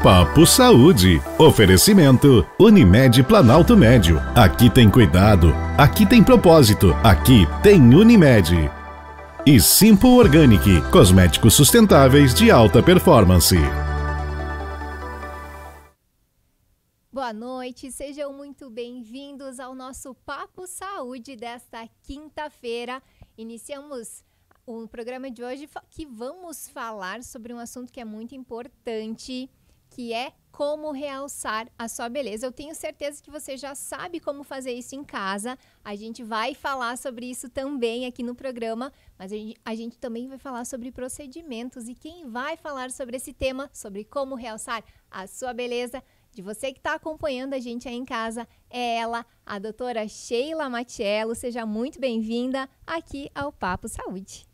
Papo Saúde. Oferecimento Unimed Planalto Médio. Aqui tem cuidado, aqui tem propósito, aqui tem Unimed. E Simple Organic, cosméticos sustentáveis de alta performance. Boa noite, sejam muito bem-vindos ao nosso Papo Saúde desta quinta-feira. Iniciamos o programa de hoje que vamos falar sobre um assunto que é muito importante, que é como realçar a sua beleza. Eu tenho certeza que você já sabe como fazer isso em casa. A gente vai falar sobre isso também aqui no programa, mas a gente também vai falar sobre procedimentos. E quem vai falar sobre esse tema, sobre como realçar a sua beleza, de você que está acompanhando a gente aí em casa, é ela, a doutora Sheila Matiello. Seja muito bem-vinda aqui ao Papo Saúde.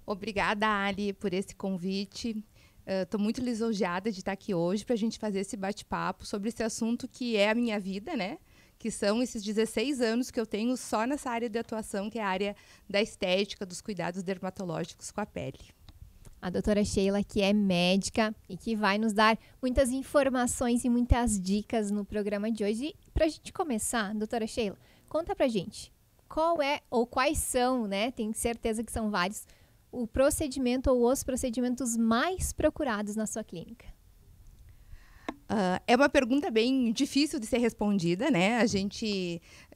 Obrigada, Ali, por esse convite. Estou muito lisonjeada de estar aqui hoje para a gente fazer esse bate-papo sobre esse assunto que é a minha vida, né? Que são esses 16 anos que eu tenho só nessa área de atuação, que é a área da estética, dos cuidados dermatológicos com a pele. A doutora Sheila, que é médica e que vai nos dar muitas informações e muitas dicas no programa de hoje. E para a gente começar, doutora Sheila, conta pra gente qual é ou quais são, né? Tenho certeza que são vários, o procedimento ou os procedimentos mais procurados na sua clínica. É uma pergunta bem difícil de ser respondida, né?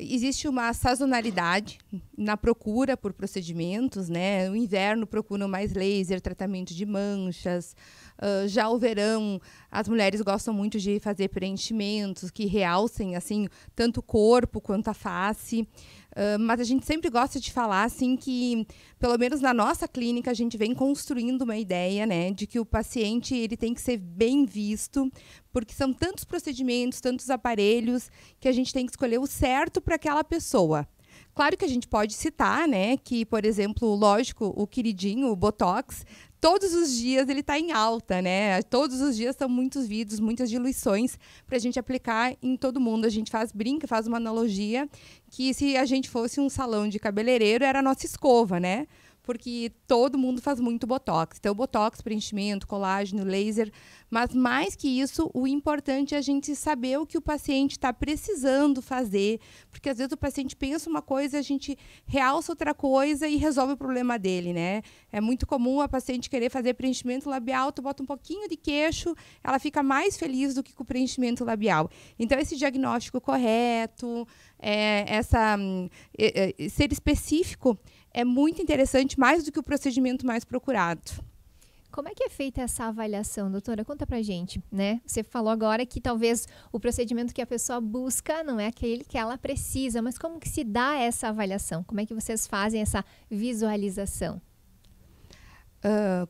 Existe uma sazonalidade na procura por procedimentos, né? No inverno procuram mais laser, tratamento de manchas. Já o verão, as mulheres gostam muito de fazer preenchimentos que realcem assim tanto o corpo quanto a face. Mas a gente sempre gosta de falar assim que, pelo menos na nossa clínica, a gente vem construindo uma ideia, né, de que o paciente ele tem que ser bem visto, porque são tantos procedimentos, tantos aparelhos, que a gente tem que escolher o certo para aquela pessoa. Claro que a gente pode citar, né, que, por exemplo, lógico, o queridinho, o Botox, todos os dias ele está em alta, né? Todos os dias são muitos vídeos, muitas diluições para a gente aplicar em todo mundo. A gente faz uma analogia que se a gente fosse um salão de cabeleireiro, era a nossa escova, né? Porque todo mundo faz muito Botox. Então, Botox, preenchimento, colágeno, laser. Mas, mais que isso, o importante é a gente saber o que o paciente está precisando fazer. Porque, às vezes, o paciente pensa uma coisa, a gente realça outra coisa e resolve o problema dele, né? É muito comum a paciente querer fazer preenchimento labial, tu bota um pouquinho de queixo, ela fica mais feliz do que com o preenchimento labial. Então, esse diagnóstico correto, ser específico, é muito interessante, mais do que o procedimento mais procurado. Como é que é feita essa avaliação, doutora? Conta pra gente, né? Você falou agora que talvez o procedimento que a pessoa busca não é aquele que ela precisa, mas como que se dá essa avaliação? Como é que vocês fazem essa visualização?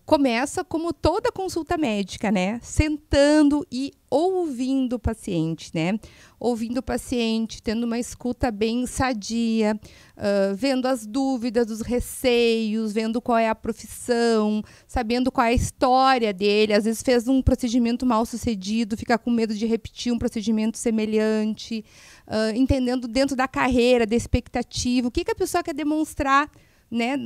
Começa como toda consulta médica, né? Sentando e ouvindo o paciente, né? Ouvindo o paciente, tendo uma escuta bem sadia, vendo as dúvidas, os receios, vendo qual é a profissão, sabendo qual é a história dele. Às vezes fez um procedimento mal sucedido, fica com medo de repetir um procedimento semelhante, entendendo dentro da carreira, da expectativa, o que a pessoa quer demonstrar, né,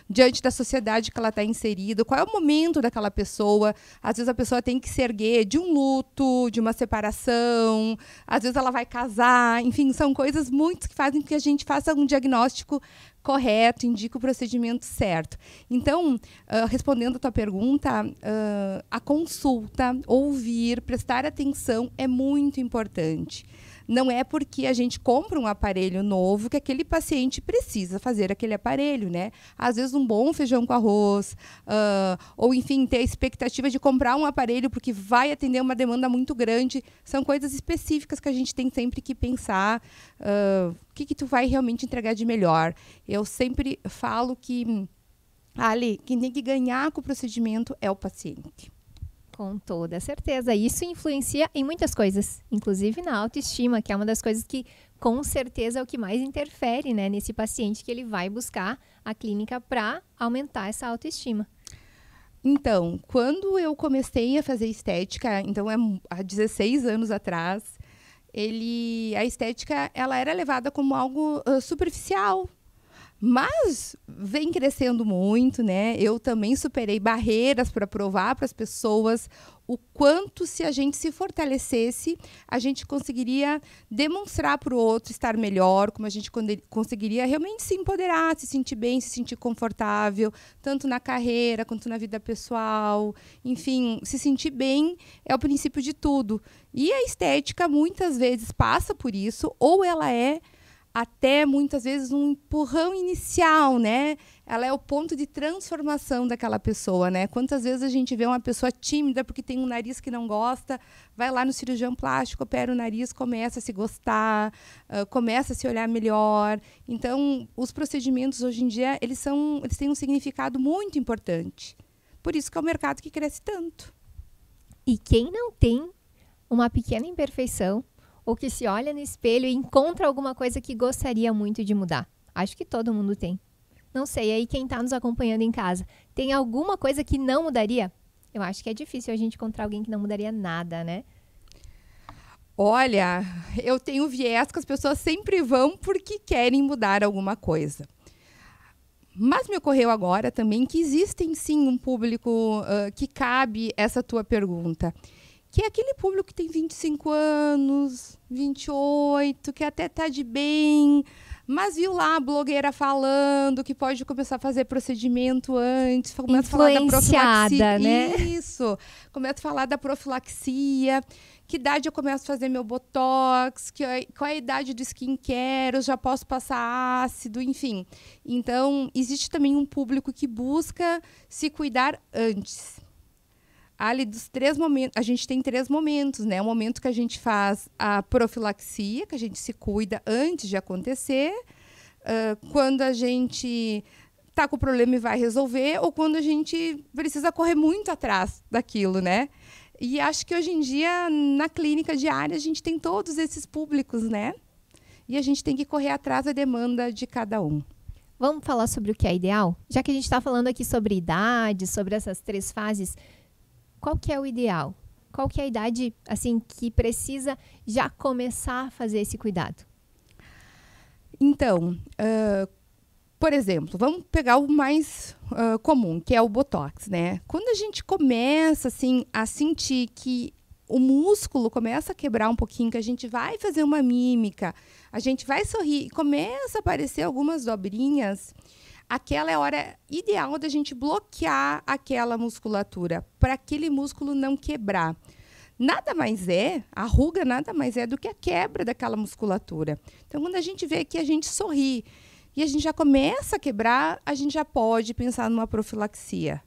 diante da sociedade que ela está inserida, qual é o momento daquela pessoa. Às vezes a pessoa tem que se erguer de um luto, de uma separação, às vezes ela vai casar, enfim, são coisas muito que fazem com que a gente faça um diagnóstico correto, indique o procedimento certo. Então, respondendo a tua pergunta, a consulta, ouvir, prestar atenção é muito importante. Não é porque a gente compra um aparelho novo que aquele paciente precisa fazer aquele aparelho, né? Às vezes um bom feijão com arroz, ou enfim, ter a expectativa de comprar um aparelho porque vai atender uma demanda muito grande, são coisas específicas que a gente tem sempre que pensar, o que tu vai realmente entregar de melhor. Eu sempre falo que, Ali, quem tem que ganhar com o procedimento é o paciente. Com toda certeza. Isso influencia em muitas coisas, inclusive na autoestima, que é uma das coisas que, com certeza, é o que mais interfere, né, nesse paciente que ele vai buscar a clínica para aumentar essa autoestima. Então, quando eu comecei a fazer estética, então há 16 anos atrás, a estética ela era levada como algo superficial. Mas vem crescendo muito, né? Eu também superei barreiras para provar para as pessoas o quanto, se a gente se fortalecesse, a gente conseguiria demonstrar para o outro estar melhor, como a gente conseguiria realmente se empoderar, se sentir bem, se sentir confortável, tanto na carreira quanto na vida pessoal. Enfim, se sentir bem é o princípio de tudo. E a estética muitas vezes passa por isso, ou ela é até muitas vezes um empurrão inicial, né? Ela é o ponto de transformação daquela pessoa, né? Quantas vezes a gente vê uma pessoa tímida porque tem um nariz que não gosta, vai lá no cirurgião plástico, opera o nariz, começa a se gostar, começa a se olhar melhor. Então, os procedimentos hoje em dia, eles têm um significado muito importante. Por isso que é um mercado que cresce tanto. E quem não tem uma pequena imperfeição, ou que se olha no espelho e encontra alguma coisa que gostaria muito de mudar? Acho que todo mundo tem. Não sei, aí quem está nos acompanhando em casa, tem alguma coisa que não mudaria? Eu acho que é difícil a gente encontrar alguém que não mudaria nada, né? Olha, eu tenho viés que as pessoas sempre vão porque querem mudar alguma coisa. Mas me ocorreu agora também que existem sim um público que cabe essa tua pergunta. Que é aquele público que tem 25 anos, 28, que até está de bem, mas viu lá a blogueira falando que pode começar a fazer procedimento antes, começa a falar da profilaxia, né? Isso, começa a falar da profilaxia, que idade eu começo a fazer meu botox, qual é a idade do skincare, eu já posso passar ácido, enfim. Então, existe também um público que busca se cuidar antes. Ali dos 3 momentos, a gente tem 3 momentos, né? O momento que a gente faz a profilaxia, que a gente se cuida antes de acontecer, quando a gente está com o problema e vai resolver, ou quando a gente precisa correr muito atrás daquilo, né? E acho que hoje em dia, na clínica diária, a gente tem todos esses públicos, né? E a gente tem que correr atrás da demanda de cada um. Vamos falar sobre o que é ideal? Já que a gente está falando aqui sobre idade, sobre essas 3 fases, qual que é o ideal? Qual que é a idade assim, que precisa já começar a fazer esse cuidado? Então, por exemplo, vamos pegar o mais comum, que é o botox, né? Quando a gente começa assim, a sentir que o músculo começa a quebrar um pouquinho, que a gente vai fazer uma mímica, a gente vai sorrir e começa a aparecer algumas dobrinhas, aquela é a hora ideal da gente bloquear aquela musculatura, para aquele músculo não quebrar. A ruga nada mais é do que a quebra daquela musculatura. Então, quando a gente vê que a gente sorri e a gente já começa a quebrar, a gente já pode pensar numa profilaxia.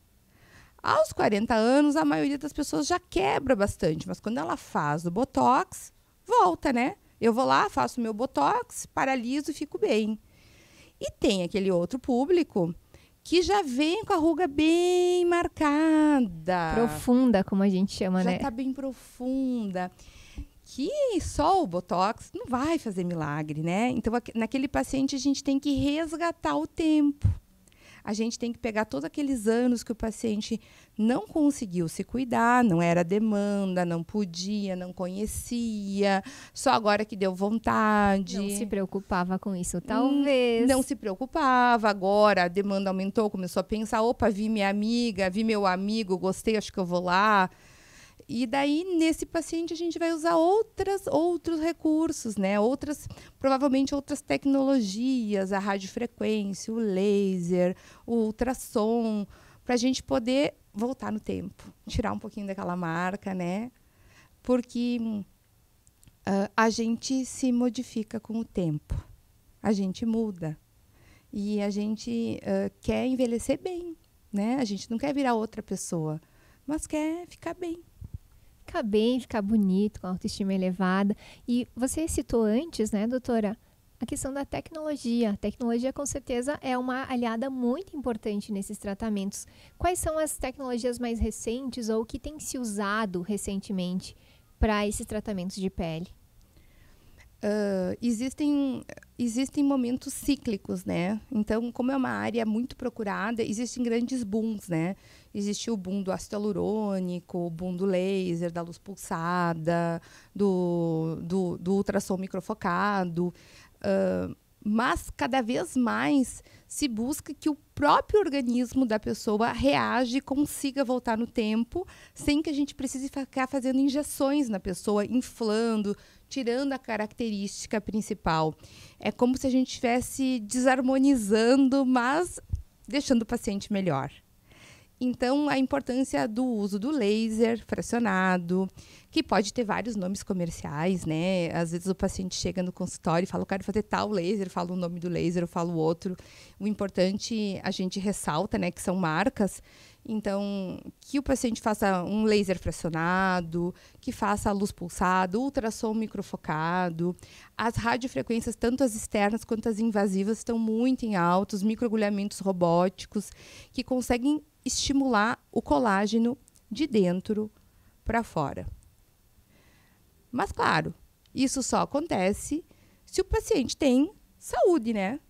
Aos 40 anos, a maioria das pessoas já quebra bastante, mas quando ela faz o botox, volta, né? Eu vou lá, faço meu botox, paraliso e fico bem. E tem aquele outro público que já vem com a ruga bem marcada. Profunda, como a gente chama, já né? Já está bem profunda. Que só o botox não vai fazer milagre, né? Então, naquele paciente, a gente tem que resgatar o tempo. A gente tem que pegar todos aqueles anos que o paciente não conseguiu se cuidar, não era demanda, não podia, não conhecia, só agora que deu vontade. Não se preocupava com isso, talvez. Não se preocupava, agora a demanda aumentou, começou a pensar, opa, vi minha amiga, vi meu amigo, gostei, acho que eu vou lá. E daí, nesse paciente, a gente vai usar outros recursos, né? Provavelmente outras tecnologias, a radiofrequência, o laser, o ultrassom, para a gente poder voltar no tempo, tirar um pouquinho daquela marca, né? Porque a gente se modifica com o tempo, a gente muda e a gente quer envelhecer bem, né? A gente não quer virar outra pessoa, mas quer ficar bem. Ficar bem, ficar bonito, com autoestima elevada. E você citou antes, né, doutora, a questão da tecnologia. A tecnologia, com certeza, é uma aliada muito importante nesses tratamentos. Quais são as tecnologias mais recentes ou que tem se usado recentemente para esses tratamentos de pele? Existem momentos cíclicos, né? Então, como é uma área muito procurada, existem grandes booms, né? Existe o boom do ácido hialurônico, o boom do laser, da luz pulsada, do ultrassom microfocado. mas cada vez mais se busca que o próprio organismo da pessoa reage e consiga voltar no tempo, sem que a gente precise ficar fazendo injeções na pessoa, inflando, tirando a característica principal. É como se a gente estivesse desarmonizando, mas deixando o paciente melhor. Então, a importância do uso do laser fracionado, que pode ter vários nomes comerciais, né? Às vezes o paciente chega no consultório e fala, eu quero fazer tal laser, fala o nome do laser, eu falo o outro. O importante, a gente ressalta, né, que são marcas. Então, que o paciente faça um laser fracionado, que faça a luz pulsada, ultrassom microfocado. As radiofrequências, tanto as externas quanto as invasivas, estão muito em alta. Os microagulhamentos robóticos, que conseguem estimular o colágeno de dentro para fora. Mas, claro, isso só acontece se o paciente tem saúde, né?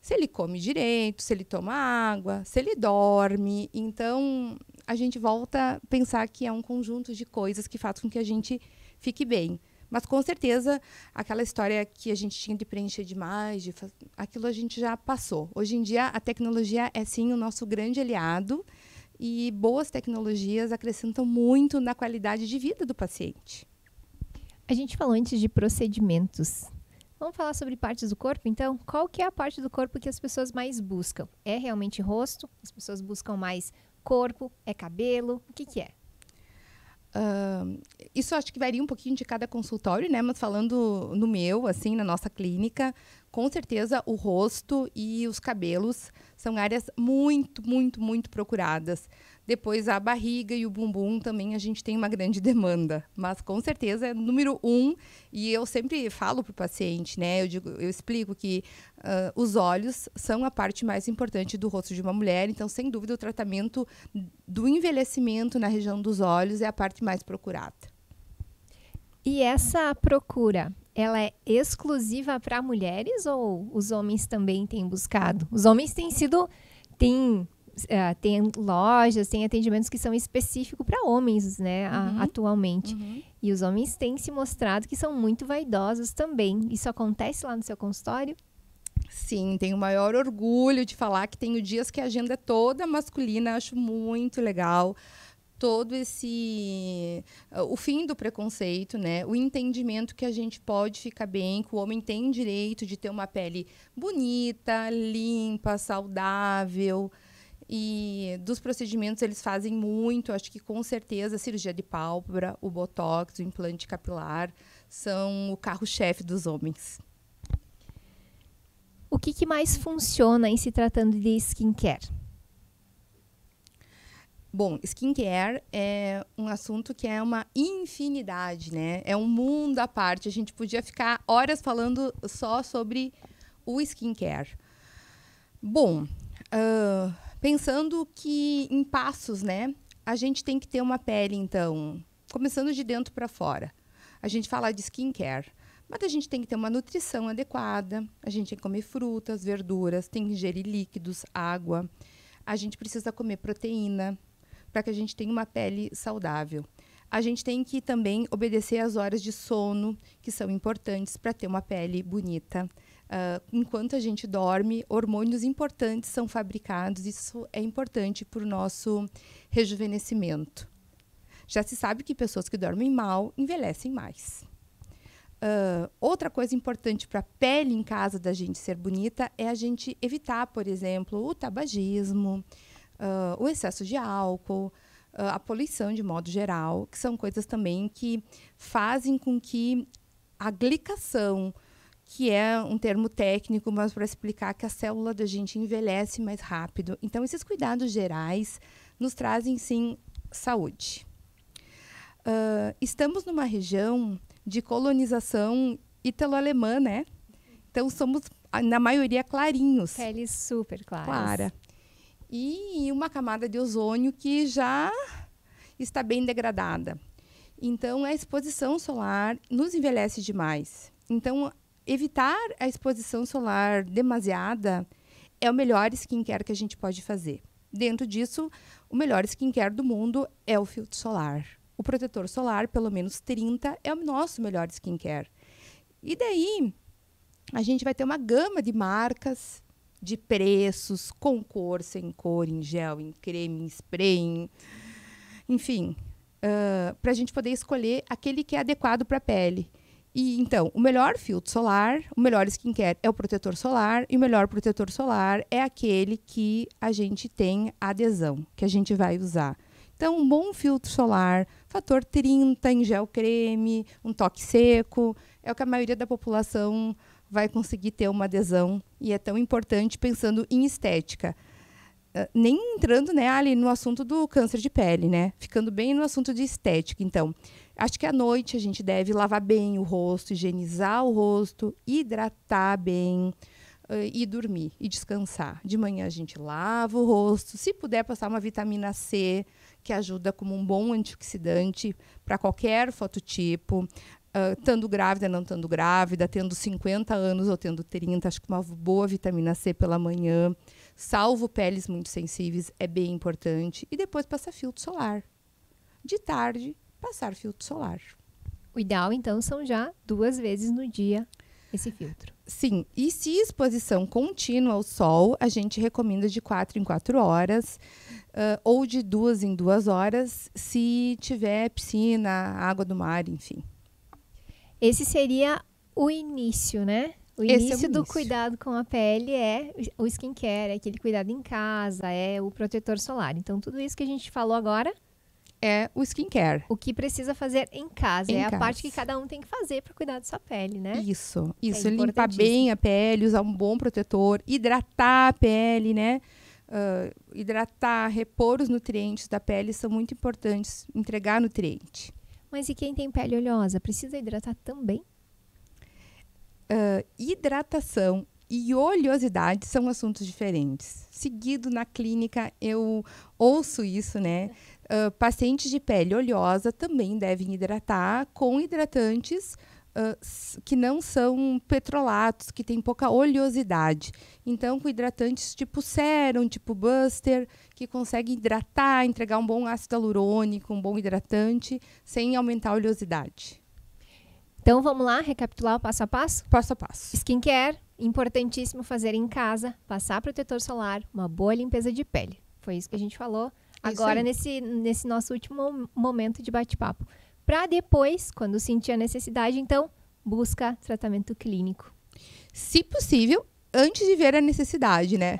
Se ele come direito, se ele toma água, se ele dorme. Então, a gente volta a pensar que é um conjunto de coisas que fazem com que a gente fique bem. Mas, com certeza, aquela história que a gente tinha de preencher demais, aquilo a gente já passou. Hoje em dia, a tecnologia é, sim, o nosso grande aliado e boas tecnologias acrescentam muito na qualidade de vida do paciente. A gente falou antes de procedimentos. Vamos falar sobre partes do corpo, então? Qual que é a parte do corpo que as pessoas mais buscam? É realmente rosto? As pessoas buscam mais corpo? É cabelo? O que é? Isso acho que varia um pouquinho de cada consultório, né? Mas falando no meu, assim, na nossa clínica, com certeza o rosto e os cabelos são áreas muito, muito, muito procuradas. Depois a barriga e o bumbum também a gente tem uma grande demanda. Mas com certeza é número 1. E eu sempre falo para o paciente, né? Eu explico que os olhos são a parte mais importante do rosto de uma mulher. Então, sem dúvida, o tratamento do envelhecimento na região dos olhos é a parte mais procurada. E essa procura, ela é exclusiva para mulheres ou os homens também têm buscado? Os homens têm sido... Tem lojas, tem atendimentos que são específicos para homens, né, atualmente. Uhum. E os homens têm se mostrado que são muito vaidosos também. Isso acontece lá no seu consultório? Sim, tenho o maior orgulho de falar que tenho dias que a agenda é toda masculina, acho muito legal. Todo o fim do preconceito, né? O entendimento que a gente pode ficar bem, que o homem tem direito de ter uma pele bonita, limpa, saudável. E dos procedimentos eles fazem muito, acho que com certeza a cirurgia de pálpebra, o botox, o implante capilar são o carro-chefe dos homens. O que mais funciona em se tratando de skincare? Bom, skincare é um assunto que é uma infinidade, né? É um mundo à parte. A gente podia ficar horas falando só sobre o skincare. Bom, pensando que em passos, né? A gente tem que ter uma pele, então, começando de dentro para fora. A gente fala de skincare, mas a gente tem que ter uma nutrição adequada, a gente tem que comer frutas, verduras, tem que ingerir líquidos, água. A gente precisa comer proteína para que a gente tenha uma pele saudável. A gente tem que também obedecer às horas de sono, que são importantes para ter uma pele bonita. Enquanto a gente dorme, hormônios importantes são fabricados. Isso é importante para o nosso rejuvenescimento. Já se sabe que pessoas que dormem mal envelhecem mais. Outra coisa importante para a pele em casa da gente ser bonita é a gente evitar, por exemplo, o tabagismo, o excesso de álcool, a poluição de modo geral, que são coisas também que fazem com que a glicação, que é um termo técnico, mas para explicar que a célula da gente envelhece mais rápido. Então, esses cuidados gerais nos trazem, sim, saúde. Estamos numa região de colonização ítalo-alemã, né? Então, somos, na maioria, clarinhos. Peles super claras. Clara. E uma camada de ozônio que já está bem degradada. Então, a exposição solar nos envelhece demais. Então, evitar a exposição solar demasiada é o melhor skincare que a gente pode fazer. Dentro disso, o melhor skincare do mundo é o filtro solar. O protetor solar, pelo menos 30, é o nosso melhor skincare. E daí, a gente vai ter uma gama de marcas, de preços, com cor, sem cor, em gel, em creme, em spray, enfim, para a gente poder escolher aquele que é adequado para a pele. E, então, o melhor filtro solar, o melhor skincare é o protetor solar, e o melhor protetor solar é aquele que a gente tem adesão, que a gente vai usar. Então, um bom filtro solar, fator 30 em gel creme, um toque seco, é o que a maioria da população vai conseguir ter uma adesão, e é tão importante pensando em estética. Nem entrando, né, ali no assunto do câncer de pele, né? Ficando bem no assunto de estética. Então, acho que à noite a gente deve lavar bem o rosto, higienizar o rosto, hidratar bem e dormir e descansar. De manhã a gente lava o rosto. Se puder passar uma vitamina C, que ajuda como um bom antioxidante para qualquer fototipo. Estando grávida, não estando grávida, tendo 50 anos ou tendo 30, acho que uma boa vitamina C pela manhã, salvo peles muito sensíveis, é bem importante. E depois passar filtro solar. De tarde, passar filtro solar. O ideal, então, são já 2 vezes no dia esse filtro. Sim, e se exposição contínua ao sol, a gente recomenda de 4 em 4 horas, ou de 2 em 2 horas, se tiver piscina, água do mar, enfim. Esse seria o início, né? O início do cuidado com a pele é o skincare, é aquele cuidado em casa, é o protetor solar. Então, tudo isso que a gente falou agora é o skincare. O que precisa fazer em casa. É a parte que cada um tem que fazer para cuidar da sua pele, né? Isso. Limpar bem a pele, usar um bom protetor, hidratar a pele, né? Hidratar, repor os nutrientes da pele são muito importantes, entregar nutriente. Mas e quem tem pele oleosa? Precisa hidratar também? Hidratação e oleosidade são assuntos diferentes. Seguido na clínica, eu ouço isso, né? Pacientes de pele oleosa também devem hidratar com hidratantes que não são petrolatos, que têm pouca oleosidade. Então, com hidratantes tipo Serum, tipo Buster, que conseguem hidratar, entregar um bom ácido hialurônico, um bom hidratante, sem aumentar a oleosidade. Então, vamos lá, recapitular o passo a passo? Passo a passo. Skincare, importantíssimo fazer em casa, passar protetor solar, uma boa limpeza de pele. Foi isso que a gente falou agora nesse nosso último momento de bate-papo. Para depois, quando sentir a necessidade, então, busca tratamento clínico. Se possível, antes de ver a necessidade, né?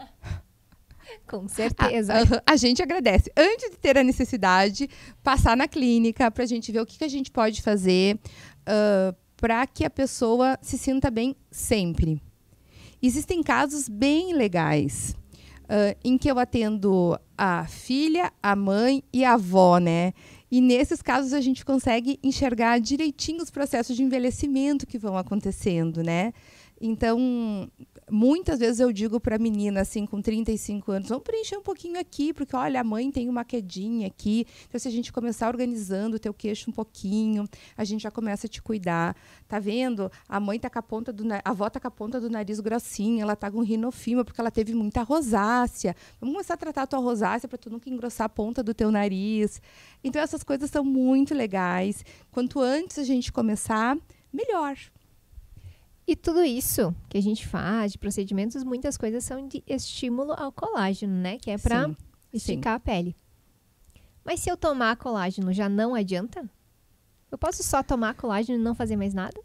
Com certeza. A gente agradece. Antes de ter a necessidade, passar na clínica para a gente ver o que a gente pode fazer para que a pessoa se sinta bem sempre. Existem casos bem legais em que eu atendo a filha, a mãe e a avó, né? E nesses casos a gente consegue enxergar direitinho os processos de envelhecimento que vão acontecendo, né? Então, muitas vezes eu digo para a menina, assim, com 35 anos, vamos preencher um pouquinho aqui, porque, olha, a mãe tem uma quedinha aqui. Então, se a gente começar organizando o teu queixo um pouquinho, a gente já começa a te cuidar. Tá vendo? A mãe tá com a ponta a avó tá com a ponta do nariz grossinha, ela tá com rinofima, porque ela teve muita rosácea. Vamos começar a tratar a tua rosácea para tu nunca engrossar a ponta do teu nariz. Então, essas coisas são muito legais. Quanto antes a gente começar, melhor. E tudo isso que a gente faz, de procedimentos, muitas coisas são de estímulo ao colágeno, né? Que é para esticar a pele. Mas se eu tomar colágeno, já não adianta? Eu posso só tomar colágeno e não fazer mais nada?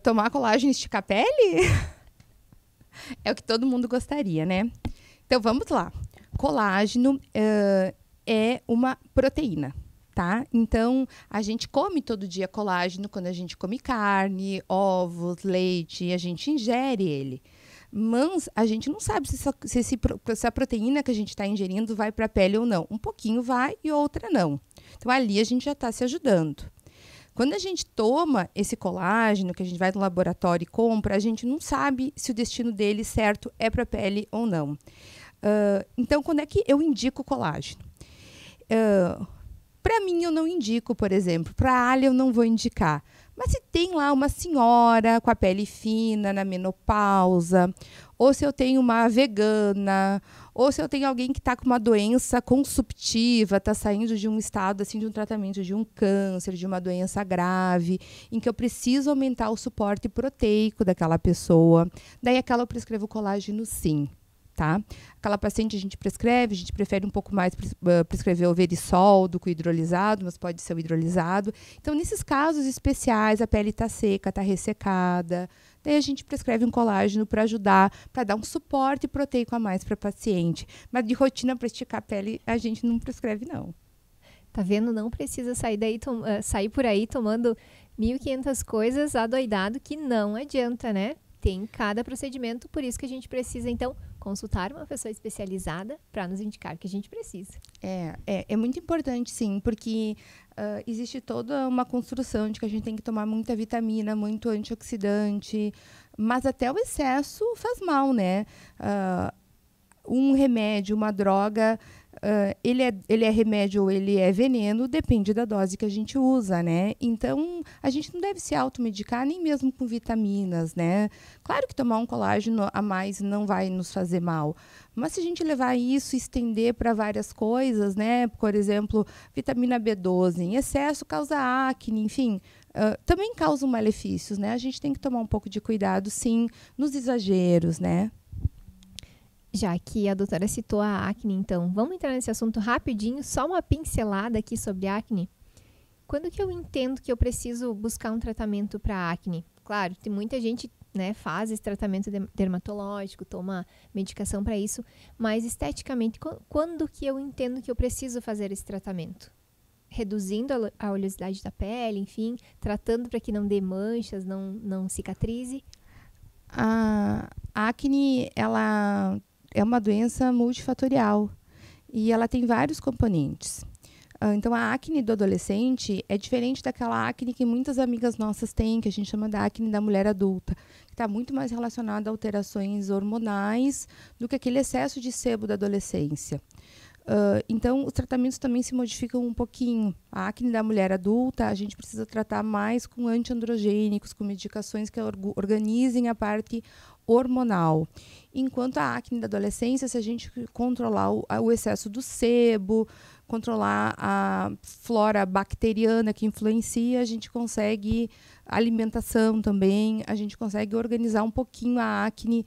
Tomar colágeno e esticar a pele? É o que todo mundo gostaria, né? Então, vamos lá. Colágeno é uma proteína. Tá? Então, a gente come todo dia colágeno quando a gente come carne, ovos, leite, a gente ingere ele. Mas a gente não sabe se a proteína que a gente está ingerindo vai para a pele ou não. Um pouquinho vai e outra não. Então, ali a gente já está se ajudando. Quando a gente toma esse colágeno, que a gente vai no laboratório e compra, a gente não sabe se o destino dele certo é para a pele ou não. Então, quando é que eu indico o colágeno? Para mim, eu não indico, por exemplo. Para a Alia, eu não vou indicar. Mas se tem lá uma senhora com a pele fina, na menopausa, ou se eu tenho uma vegana, ou se eu tenho alguém que está com uma doença consumptiva, está saindo de um estado, assim, de um tratamento de um câncer, de uma doença grave, em que eu preciso aumentar o suporte proteico daquela pessoa, daí aquela eu prescrevo colágeno sim. Tá? Aquela paciente a gente prefere um pouco mais prescrever o verisol com hidrolisado, mas pode ser o hidrolisado. Então, nesses casos especiais, a pele está seca, está ressecada, daí a gente prescreve um colágeno para ajudar, para dar um suporte proteico a mais para a paciente. Mas de rotina para esticar a pele, a gente não prescreve, não. Tá vendo? Não precisa sair por aí tomando 1.500 coisas adoidado, que não adianta, né? Tem cada procedimento, por isso que a gente precisa, então, consultar uma pessoa especializada para nos indicar o que a gente precisa. É muito importante, sim, porque existe toda uma construção de que a gente tem que tomar muita vitamina, muito antioxidante, mas até o excesso faz mal, né? Um remédio, uma droga, ele é remédio ou ele é veneno, depende da dose que a gente usa, né? Então, a gente não deve se automedicar nem mesmo com vitaminas, né? Claro que tomar um colágeno a mais não vai nos fazer mal, mas se a gente levar isso e estender para várias coisas, né? Por exemplo, vitamina B12 em excesso causa acne, enfim, também causam malefícios, né? A gente tem que tomar um pouco de cuidado, sim, nos exageros, né? Já que a doutora citou a acne, então, vamos entrar nesse assunto rapidinho, só uma pincelada aqui sobre acne. Quando que eu entendo que eu preciso buscar um tratamento para acne? Claro, tem muita gente, né, faz esse tratamento dermatológico, toma medicação para isso, mas esteticamente, quando que eu entendo que eu preciso fazer esse tratamento? Reduzindo a oleosidade da pele, enfim, tratando para que não dê manchas, não cicatrize? A acne, ela é uma doença multifatorial e ela tem vários componentes. Então, a acne do adolescente é diferente daquela acne que muitas amigas nossas têm, que a gente chama da acne da mulher adulta, que está muito mais relacionada a alterações hormonais do que aquele excesso de sebo da adolescência. Então, os tratamentos também se modificam um pouquinho. A acne da mulher adulta, a gente precisa tratar mais com antiandrogênicos, com medicações que organizem a parte hormonal. Enquanto a acne da adolescência, se a gente controlar o excesso do sebo, controlar a flora bacteriana que influencia, a gente consegue alimentação também, a gente consegue organizar um pouquinho a acne.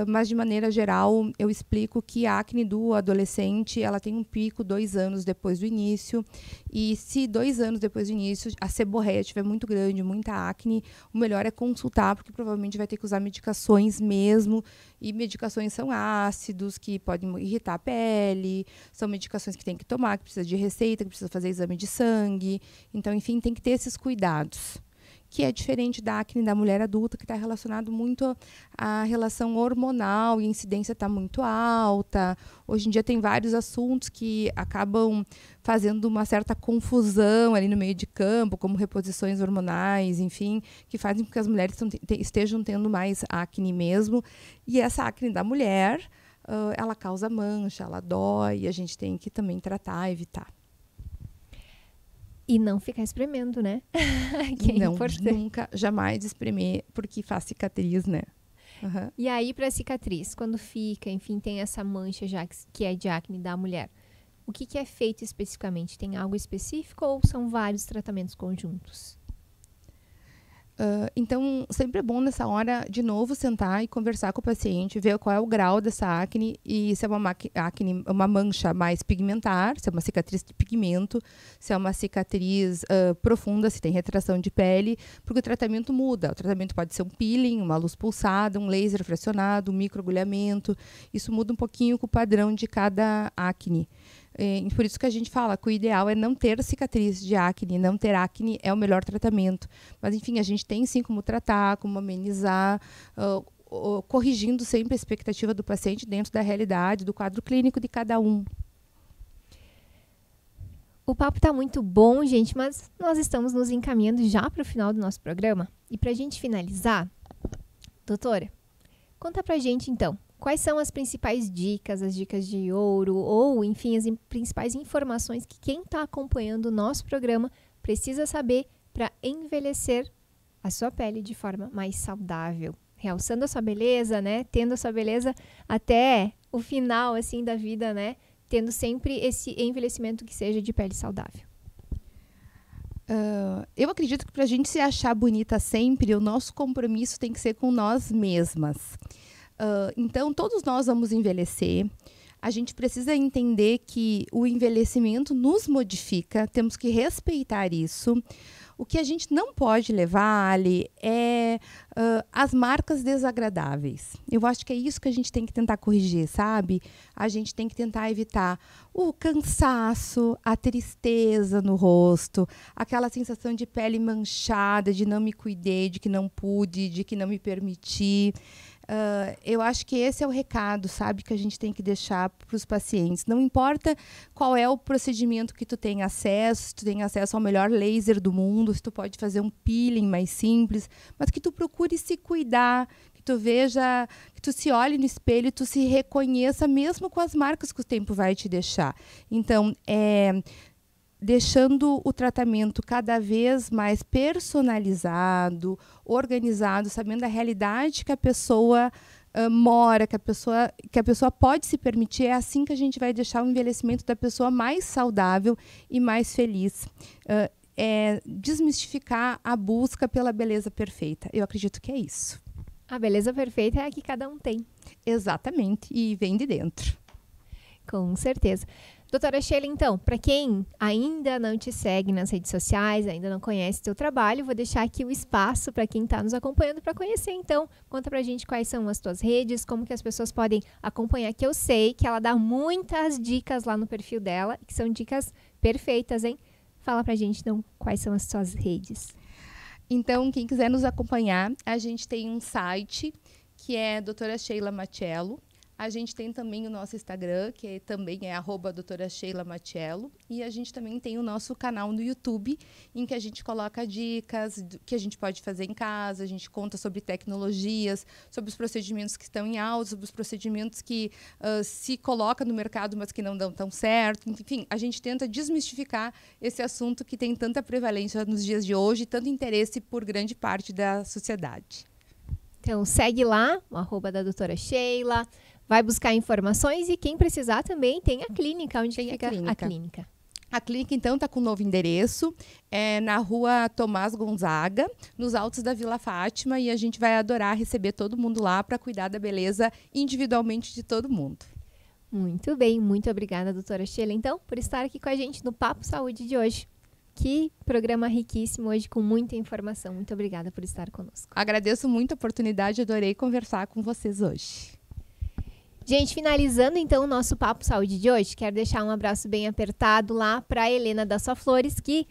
Mas, de maneira geral, eu explico que a acne do adolescente ela tem um pico 2 anos depois do início. E se 2 anos depois do início a seborreia estiver muito grande, muita acne, o melhor é consultar, porque provavelmente vai ter que usar medicações mesmo. E medicações são ácidos, que podem irritar a pele, são medicações que tem que tomar, que precisa de receita, que precisa fazer exame de sangue. Então, enfim, tem que ter esses cuidados, que é diferente da acne da mulher adulta, que está relacionado muito à relação hormonal, e a incidência está muito alta. Hoje em dia tem vários assuntos que acabam fazendo uma certa confusão ali no meio de campo, como reposições hormonais, enfim, que fazem com que as mulheres estejam tendo mais acne mesmo. E essa acne da mulher, ela causa mancha, ela dói, e a gente tem que também tratar, evitar. E não ficar espremendo, né? Que é importante. Nunca, jamais espremer, porque faz cicatriz, né? Uhum. E aí, para cicatriz, quando fica, enfim, tem essa mancha já que é de acne da mulher, o que é feito especificamente? Tem algo específico ou são vários tratamentos conjuntos? Então, sempre é bom nessa hora, de novo, sentar e conversar com o paciente, ver qual é o grau dessa acne e se é uma acne, uma mancha mais pigmentar, se é uma cicatriz de pigmento, se é uma cicatriz profunda, se tem retração de pele, porque o tratamento muda. O tratamento pode ser um peeling, uma luz pulsada, um laser fracionado, um microagulhamento. Isso muda um pouquinho com o padrão de cada acne. Por isso que a gente fala que o ideal é não ter cicatriz de acne, não ter acne é o melhor tratamento. Mas, enfim, a gente tem sim como tratar, como amenizar, corrigindo sempre a expectativa do paciente dentro da realidade, do quadro clínico de cada um. O papo está muito bom, gente, mas nós estamos nos encaminhando já para o final do nosso programa. E para a gente finalizar, doutora, conta pra gente então, quais são as principais dicas, as dicas de ouro, ou enfim, as principais informações que quem está acompanhando o nosso programa precisa saber para envelhecer a sua pele de forma mais saudável, realçando a sua beleza, né? Tendo a sua beleza até o final, assim, da vida, né? Tendo sempre esse envelhecimento que seja de pele saudável. Eu acredito que para a gente se achar bonita sempre, o nosso compromisso tem que ser com nós mesmas. Então, todos nós vamos envelhecer. A gente precisa entender que o envelhecimento nos modifica, temos que respeitar isso. O que a gente não pode levar, Ali, é as marcas desagradáveis. Eu acho que é isso que a gente tem que tentar corrigir, sabe? A gente tem que tentar evitar o cansaço, a tristeza no rosto, aquela sensação de pele manchada, de não me cuidei, de que não pude, de que não me permiti. Eu acho que esse é o recado, sabe, que a gente tem que deixar para os pacientes. Não importa qual é o procedimento que tu tem acesso, se tu tem acesso ao melhor laser do mundo, se tu pode fazer um peeling mais simples, mas que tu procure se cuidar, que tu veja, que tu se olhe no espelho e tu se reconheça mesmo com as marcas que o tempo vai te deixar. Então, deixando o tratamento cada vez mais personalizado, organizado, sabendo a realidade que a pessoa mora, que a pessoa pode se permitir, é assim que a gente vai deixar o envelhecimento da pessoa mais saudável e mais feliz. Desmistificar a busca pela beleza perfeita. Eu acredito que é isso. A beleza perfeita é a que cada um tem. Exatamente, e vem de dentro. Com certeza. Doutora Sheila, então, para quem ainda não te segue nas redes sociais, ainda não conhece o teu trabalho, vou deixar aqui o espaço para quem está nos acompanhando para conhecer. Então, conta para a gente quais são as tuas redes, como que as pessoas podem acompanhar, que eu sei que ela dá muitas dicas lá no perfil dela, que são dicas perfeitas, hein? Fala para a gente, então, quais são as tuas redes. Então, quem quiser nos acompanhar, a gente tem um site que é Doutora Sheila Machello. A gente tem também o nosso Instagram, que também é @doutora Sheila Machello. E a gente também tem o nosso canal no YouTube, em que a gente coloca dicas que a gente pode fazer em casa, a gente conta sobre tecnologias, sobre os procedimentos que estão em alta, sobre os procedimentos que se coloca no mercado, mas que não dão tão certo. Enfim, a gente tenta desmistificar esse assunto que tem tanta prevalência nos dias de hoje e tanto interesse por grande parte da sociedade. Então, segue lá, o @ da doutora Sheila. Vai buscar informações e quem precisar também tem a clínica, onde fica a clínica. A clínica, então, está com um novo endereço, na rua Tomás Gonzaga, nos altos da Vila Fátima, e a gente vai adorar receber todo mundo lá para cuidar da beleza individualmente de todo mundo. Muito bem, muito obrigada, doutora Sheila, então, por estar aqui com a gente no Papo Saúde de hoje. Que programa riquíssimo hoje, com muita informação. Muito obrigada por estar conosco. Agradeço muito a oportunidade, adorei conversar com vocês hoje. Gente, finalizando então o nosso Papo Saúde de hoje, quero deixar um abraço bem apertado lá para a Helena da Só Flores, que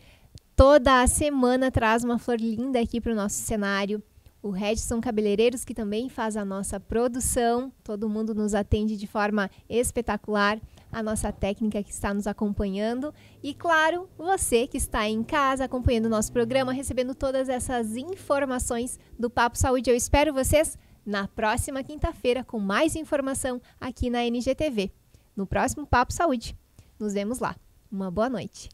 toda a semana traz uma flor linda aqui para o nosso cenário. O Redson Cabeleireiros, que também faz a nossa produção, todo mundo nos atende de forma espetacular. A nossa técnica que está nos acompanhando. E, claro, você que está em casa acompanhando o nosso programa, recebendo todas essas informações do Papo Saúde. Eu espero vocês na próxima quinta-feira com mais informação aqui na NGTV. No próximo Papo Saúde. Nos vemos lá. Uma boa noite.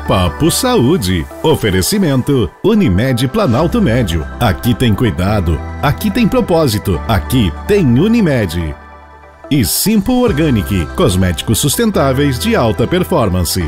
Papo Saúde. Oferecimento Unimed Planalto Médio. Aqui tem cuidado, aqui tem propósito, aqui tem Unimed. E Simple Organic, cosméticos sustentáveis de alta performance.